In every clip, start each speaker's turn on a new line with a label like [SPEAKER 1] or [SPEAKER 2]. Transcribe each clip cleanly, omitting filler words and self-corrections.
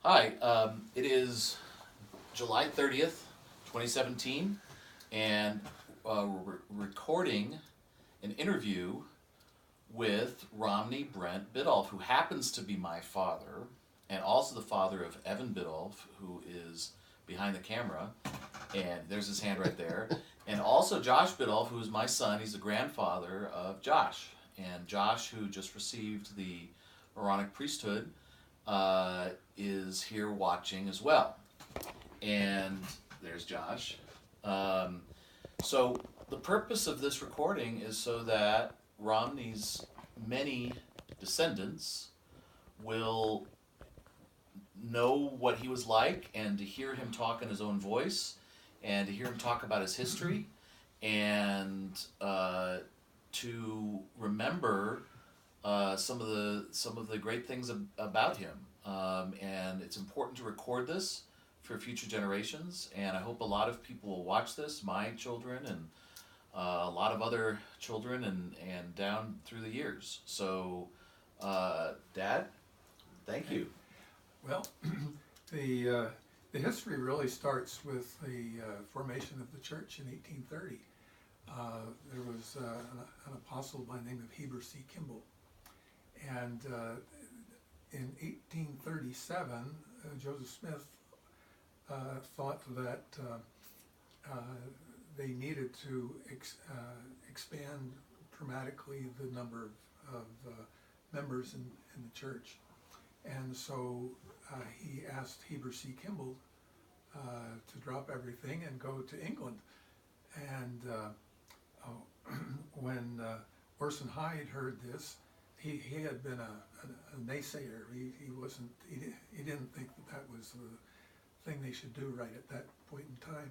[SPEAKER 1] Hi, it is July 30th, 2017, and we're recording an interview with Romney Brent Biddulph, who happens to be my father, and also the father of Evan Biddulph, who is behind the camera, and there's his hand right there, and also Josh Biddulph, who is my son. He's the grandfather of Josh, and Josh, who just received the Aaronic priesthood, is here watching as well. And there's Josh. Um, so the purpose of this recording is so that Romney's many descendants will know what he was like, and to hear him talk in his own voice, and to hear him talk about his history, and to remember some of the great things about him. And it's important to record this for future generations. And I hope a lot of people will watch this, my children and a lot of other children, and down through the years. So, Dad, thank you.
[SPEAKER 2] Well, the the history really starts with the formation of the church in 1830. There was an apostle by the name of Heber C. Kimball, and in 1837, Joseph Smith thought that they needed to expand dramatically the number of members in the church. And so he asked Heber C. Kimball to drop everything and go to England. And when Orson Hyde heard this, he had been a naysayer. He didn't think that was the thing they should do right at that point in time.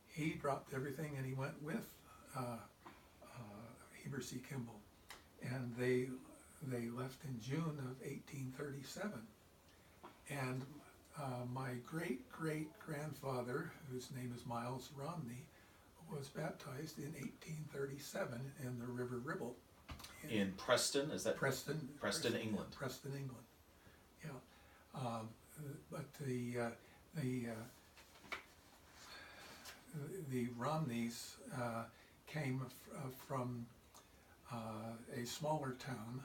[SPEAKER 2] He dropped everything and he went with Heber C. Kimball, and they left in June of 1837. And my great-great-grandfather, whose name is Miles Romney, was baptized in 1837 in the River Ribble.
[SPEAKER 1] In Preston, is that
[SPEAKER 2] Preston,
[SPEAKER 1] England?
[SPEAKER 2] Preston, England. Yeah, but the Romneys came from a smaller town,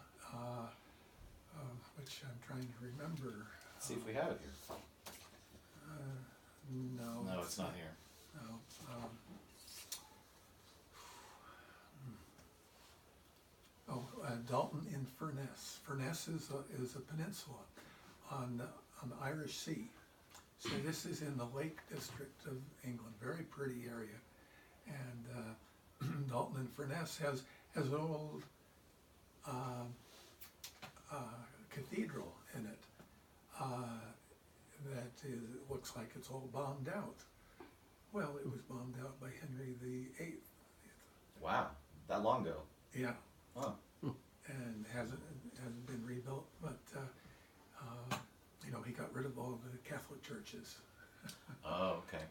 [SPEAKER 2] which I'm trying to remember.
[SPEAKER 1] Let's see if we have it here.
[SPEAKER 2] No.
[SPEAKER 1] No, it's not here.
[SPEAKER 2] No. Dalton in Furness. Furness is a peninsula on the Irish Sea. So this is in the Lake District of England, very pretty area. And Dalton in Furness has an old cathedral in it that looks like it's all bombed out. Well, it was bombed out by Henry VIII.
[SPEAKER 1] Wow, that long ago.
[SPEAKER 2] Yeah.
[SPEAKER 1] Oh.
[SPEAKER 2] And hasn't been rebuilt, but he got rid of all the Catholic churches.
[SPEAKER 1] Oh, okay.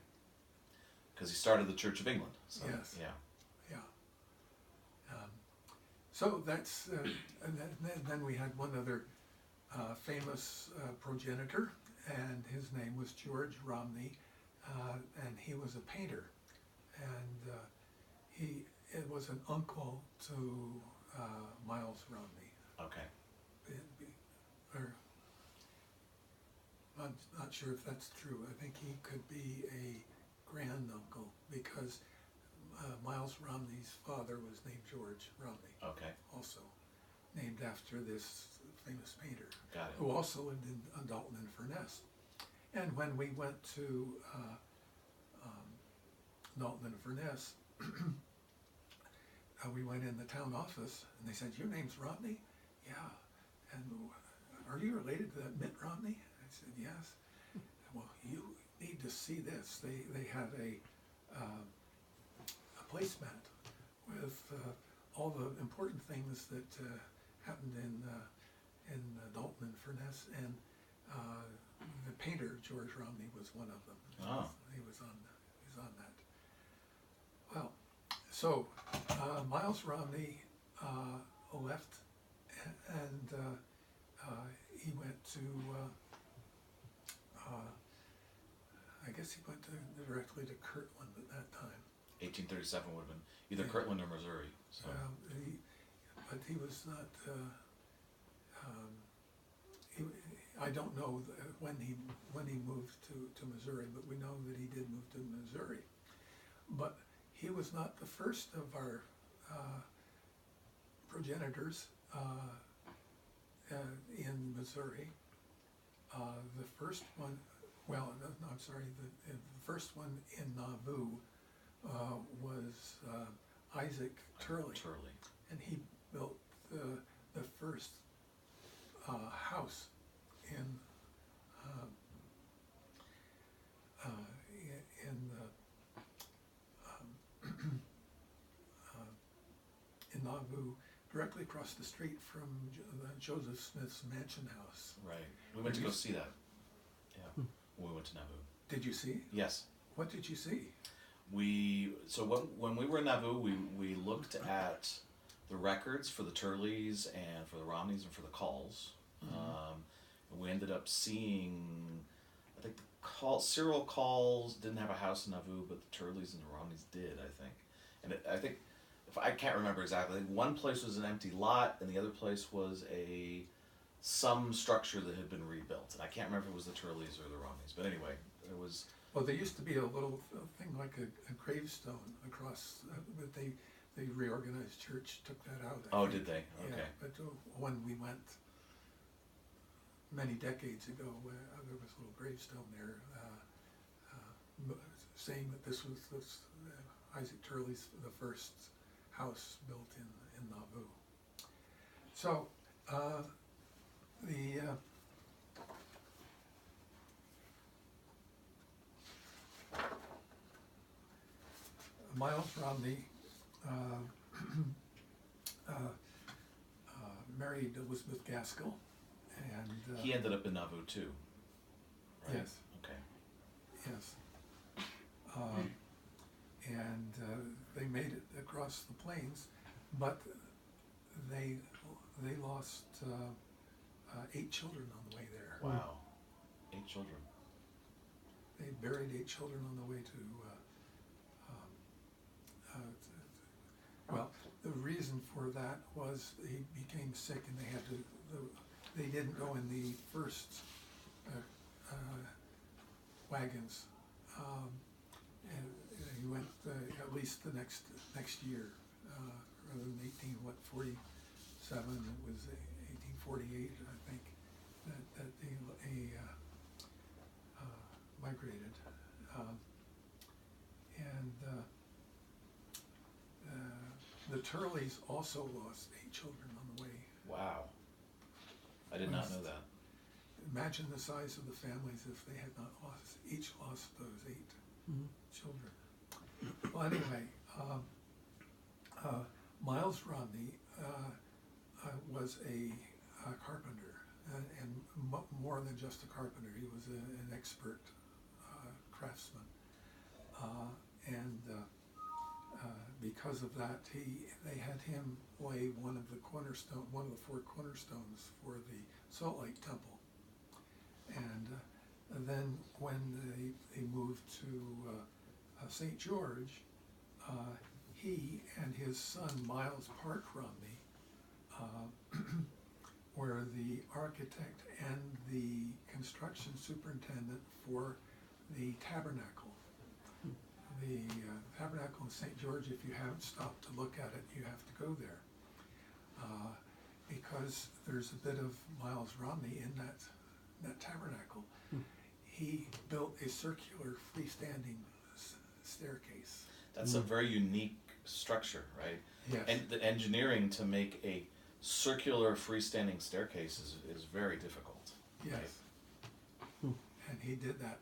[SPEAKER 1] Because he started the Church of England. So,
[SPEAKER 2] yes.
[SPEAKER 1] Yeah.
[SPEAKER 2] So that's and then we had one other famous progenitor, and his name was George Romney, and he was a painter, and it was an uncle to Miles Romney.
[SPEAKER 1] Okay.
[SPEAKER 2] I'm not sure if that's true. I think he could be a granduncle because Miles Romney's father was named George Romney.
[SPEAKER 1] Okay.
[SPEAKER 2] Also named after this famous painter.
[SPEAKER 1] Got it.
[SPEAKER 2] Who also lived in Dalton and Furness. And when we went to Dalton and Furness, we went in the town office and they said, "Your name's Romney?" "Yeah." "And are you related to that Mitt Romney?" I said, "Yes." "Well, you need to see this." They had a placemat with all the important things that happened in Dalton and Furness, and the painter George Romney was one of them.
[SPEAKER 1] Oh.
[SPEAKER 2] He was on that. Well, so Miles Romney left, and he went to guess he went directly to Kirtland at that time.
[SPEAKER 1] 1837 would have been either
[SPEAKER 2] Yeah.
[SPEAKER 1] Kirtland or Missouri. So
[SPEAKER 2] But he was not. He, I don't know when he moved to Missouri, but we know that he did move to Missouri. But he was not the first of our progenitors in Missouri. The first one, well, no, I'm sorry, the first one in Nauvoo was Isaac Turley, and he built the first house in in Nauvoo, directly across the street from Joseph Smith's mansion house.
[SPEAKER 1] right, we went to go see that. Yeah, when we went to Nauvoo.
[SPEAKER 2] Did you see?
[SPEAKER 1] Yes.
[SPEAKER 2] What did you see?
[SPEAKER 1] When we were in Nauvoo, we looked at the records for the Turleys and for the Romneys and for the Calls. And we ended up seeing, I think Cyril Calls didn't have a house in Nauvoo, but the Turleys and the Romneys did, I think. And I think, if I can't remember exactly, I think one place was an empty lot and the other place was some structure that had been rebuilt. And I can't remember if it was the Turleys or the Romneys, but anyway, it was.
[SPEAKER 2] Well, there used to be a little thing like a gravestone across, but the reorganized church took that out.
[SPEAKER 1] Oh, did they? Okay.
[SPEAKER 2] Yeah, but when we went many decades ago, there was a little gravestone there saying that this was Isaac Turley's the first house built in Nauvoo. So Miles Romney married Elizabeth Gaskell, and
[SPEAKER 1] He ended up in Nauvoo too, right?
[SPEAKER 2] yes,
[SPEAKER 1] Okay.
[SPEAKER 2] yes, and they made it across the plains, but they lost 8 children on the way there.
[SPEAKER 1] Wow. 8 children.
[SPEAKER 2] They buried 8 children on the way to. Well, the reason for that was he became sick, and they had to. They didn't go in the first wagons, and he went at least the next year, rather than 1847. It was 1848, I think, that they migrated, and the Turleys also lost 8 children on the way.
[SPEAKER 1] Wow. I did not know that.
[SPEAKER 2] Imagine the size of the families if they had not each lost those 8 children. Well, anyway, Miles Romney was a carpenter, and more than just a carpenter. He was an expert craftsman, and because of that, they had him lay one of the 4 cornerstones for the Salt Lake Temple. And then when they moved to St. George, he and his son Miles Park Romney were the architect and the construction superintendent for the tabernacle. The tabernacle in St. George, if you haven't stopped to look at it, you have to go there. Because there's a bit of Miles Romney in that tabernacle. He built a circular freestanding staircase.
[SPEAKER 1] That's a very unique structure, right?
[SPEAKER 2] Yes.
[SPEAKER 1] And the engineering to make a circular freestanding staircase is very difficult.
[SPEAKER 2] Yes.
[SPEAKER 1] Right?
[SPEAKER 2] And he did that.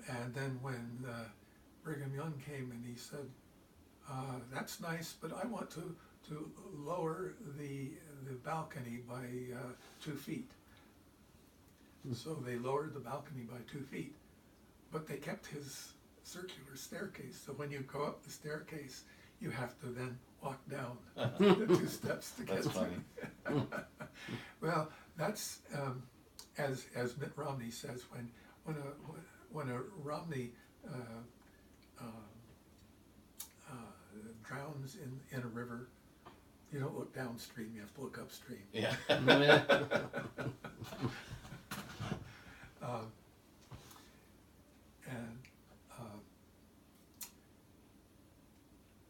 [SPEAKER 2] And then when Brigham Young came and he said, that's nice, but I want to lower the balcony by 2 feet. So they lowered the balcony by 2 feet, but they kept his circular staircase. So when you go up the staircase, you have to then walk down the 2 steps to get
[SPEAKER 1] That's
[SPEAKER 2] to.
[SPEAKER 1] funny.
[SPEAKER 2] Well, that's as Mitt Romney says, when when a Romney drowns in a river, you don't look downstream, you have to look upstream.
[SPEAKER 1] Yeah.
[SPEAKER 2] And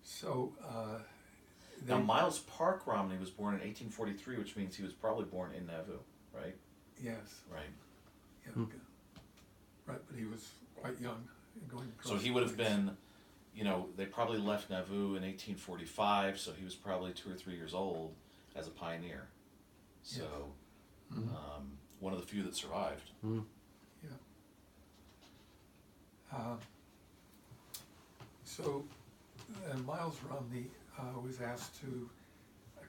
[SPEAKER 2] so
[SPEAKER 1] Now, Miles Park Romney was born in 1843, which means he was probably born in Nauvoo, right?
[SPEAKER 2] yes,
[SPEAKER 1] Right.
[SPEAKER 2] yeah, right, but he was quite young going across.
[SPEAKER 1] So he would have
[SPEAKER 2] the lakes.
[SPEAKER 1] been, they probably left Nauvoo in 1845, so he was probably 2 or 3 years old as a pioneer. So, one of the few that survived.
[SPEAKER 2] Yeah. So Miles Romney was asked to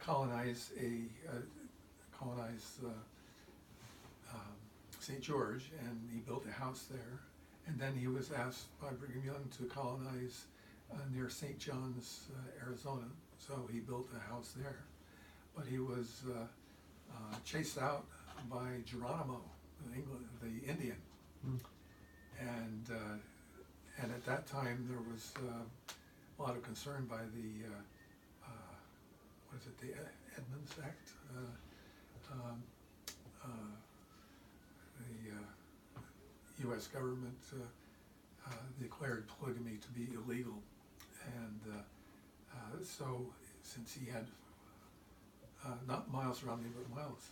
[SPEAKER 2] colonize St. George, and he built a house there. And then he was asked by Brigham Young to colonize near St. John's, Arizona. So he built a house there. But he was chased out by Geronimo, the Indian. And at that time there was a lot of concern by the the Edmunds Act? The U.S. government declared polygamy to be illegal, and so since he had not Miles Romney but Miles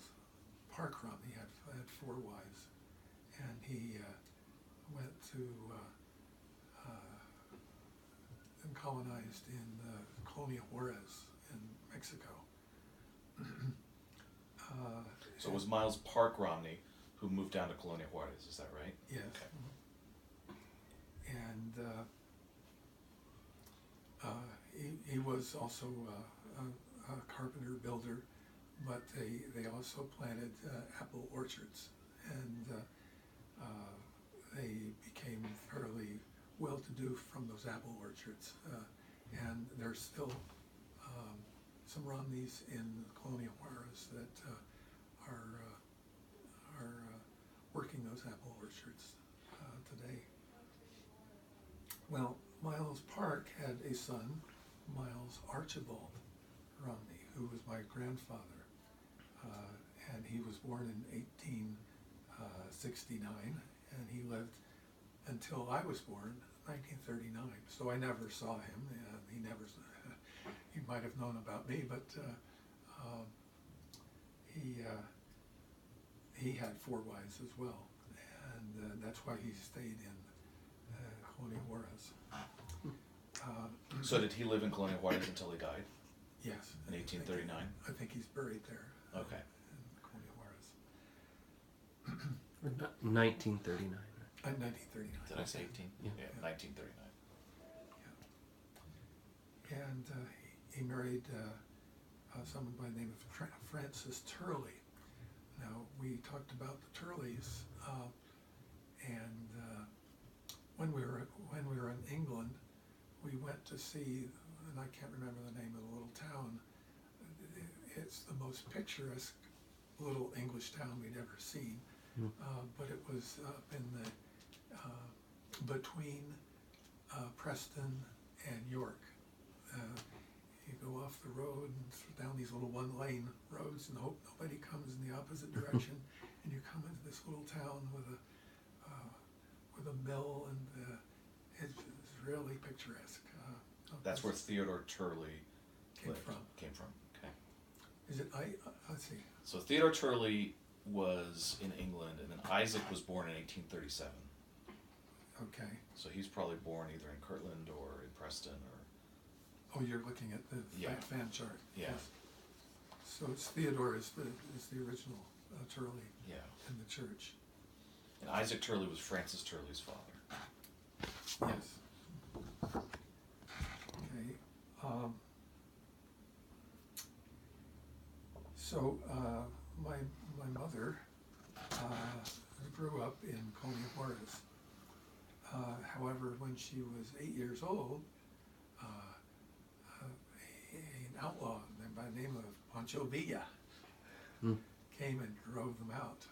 [SPEAKER 2] Park Romney had 4 wives, and he went to and colonized in Colonia Juarez in Mexico.
[SPEAKER 1] So it was Miles Park Romney who moved down to Colonia Juarez, is that right?
[SPEAKER 2] Yes.
[SPEAKER 1] Okay.
[SPEAKER 2] And he was also a carpenter builder, but they also planted apple orchards, and they became fairly well-to-do from those apple orchards. And there's still some Romneys in Colonia Juarez that are working those apple orchards today. Well, Miles Park had a son, Miles Archibald Romney, who was my grandfather, and he was born in 1869, and he lived until I was born, 1939. So I never saw him, and he might have known about me, but he had 4 wives as well, and that's why he stayed in Colonia Juarez.
[SPEAKER 1] So did he live in Colonia Juarez until he died?
[SPEAKER 2] Yes.
[SPEAKER 1] In 1839?
[SPEAKER 2] I think he's buried there.
[SPEAKER 1] Okay.
[SPEAKER 2] In Colonia Juarez.
[SPEAKER 3] 1939.
[SPEAKER 2] 1939.
[SPEAKER 1] Did I say 18?
[SPEAKER 3] Yeah.
[SPEAKER 1] 1939.
[SPEAKER 2] Yeah. And he married someone by the name of Francis Turley. Now, we talked about the Turleys, and when we were in England, we went to see, and I can't remember the name of the little town. It's the most picturesque little English town we'd ever seen, but it was up in the between Preston and York. You go off the road and down these little 1-lane roads and hope nobody comes in the opposite direction, and you come into this little town with a mill, and it's really picturesque.
[SPEAKER 1] That's where Theodore Turley
[SPEAKER 2] Came
[SPEAKER 1] lived.
[SPEAKER 2] from.
[SPEAKER 1] Came from. Okay.
[SPEAKER 2] Is it? Let's see.
[SPEAKER 1] So Theodore Turley was in England, and then Isaac was born in 1837.
[SPEAKER 2] Okay.
[SPEAKER 1] So he's probably born either in Kirtland or in Preston or.
[SPEAKER 2] Oh, you're looking at the fan chart.
[SPEAKER 1] Yeah.
[SPEAKER 2] Yes. So it's Theodore is the original Turley
[SPEAKER 1] Yeah.
[SPEAKER 2] in the church.
[SPEAKER 1] And Isaac Turley was Francis Turley's father.
[SPEAKER 2] Yes. Okay. So my mother grew up in Colonia Juarez. However, when she was 8 years old, an outlaw by the name of Pancho Villa came and drove them out.